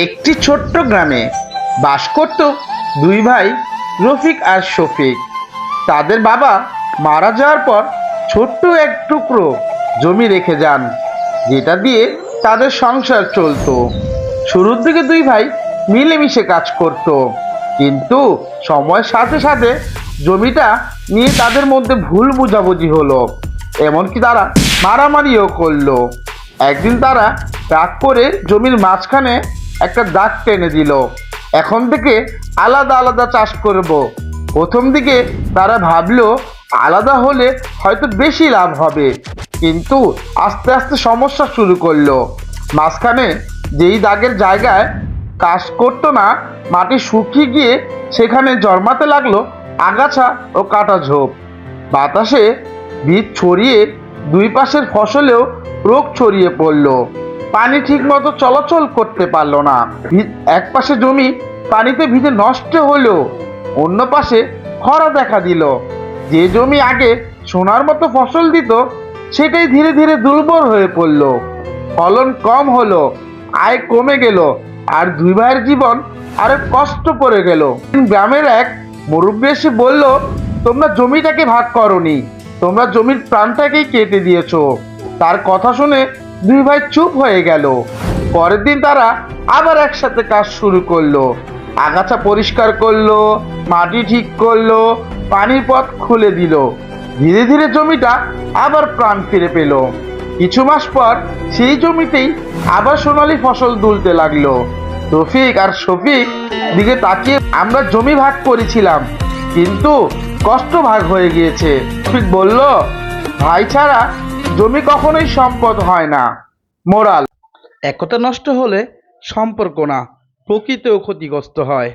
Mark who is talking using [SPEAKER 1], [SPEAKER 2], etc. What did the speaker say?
[SPEAKER 1] একটি ছোট্ট গ্রামে বাস করত দুই ভাই রফিক আর শফিক। তাদের বাবা মারা যাওয়ার পর ছোট্ট এক টুকরো জমি রেখে যান, যেটা দিয়ে তাদের সংসার চলতো। শুরুর দিকে দুই ভাই মিলেমিশে কাজ করত, কিন্তু সময়ের সাথে সাথে জমিটা নিয়ে তাদের মধ্যে ভুল বোঝাবুঝি হলো, এমনকি তারা মারামারিও করলো। একদিন তারা রাগ করে জমির মাঝখানে একটা দাগ টেনে দিল, এখন থেকে আলাদা আলাদা চাষ করব। প্রথম দিকে তারা ভাবলো আলাদা হলে হয়তো বেশি লাভ হবে, কিন্তু আস্তে আস্তে সমস্যা শুরু করলো। মাঝখানে যেই দাগের জায়গায় কাজ করতো না, মাটি শুকিয়ে গিয়ে সেখানে জন্মাতে লাগলো আগাছা ও কাটা ঝোপ। বাতাসে বীজ ছড়িয়ে দুই পাশের ফসলেও রোগ ছড়িয়ে পড়লো। পানি ঠিকমতো চলাচল করতে পারলো না। এক পাশে জমি পানিতে ভিজে নষ্ট হলো, অন্য পাশে খরা দেখা দিল। যে জমি আগে সোনার মতো ফসল দিত, সেটাই ধীরে ধীরে দুর্বল হয়ে পড়ল। ফলন কম হলো, আয় কমে গেল, আর দুই ভাইয়ের জীবন আরো কষ্ট পড়ে গেল। গ্রামের এক মুরব্বী এসে বলল, তোমরা জমিটাকে ভাগ করনি, তোমরা জমির প্রাণটাকেই কেটে দিয়েছো। তার কথা শুনে দুই ভাই চুপ হয়ে গেল। পরের দিন তারা আবার একসাথে কাজ শুরু করলো। আগাছা পরিষ্কার করলো, মাটি ঠিক করলো, পানির পথ খুলে দিল। ধীরে ধীরে জমিটা আবার প্রাণ ফিরে পেল। কিছু মাস পর সেই জমিতেই আবার সোনালী ফসল দুলতে লাগলো। রফিক আর শফিক দিকে তাকিয়ে, আমরা জমি ভাগ করেছিলাম, কিন্তু কষ্ট ভাগ হয়ে গিয়েছে। শফিক বলল, ভাই ছাড়া জমি কখনোই সম্পদ হয় না। মোরাল: একতা নষ্ট হলে সম্পর্ক না, প্রকৃতিও ক্ষতিগ্রস্ত হয়।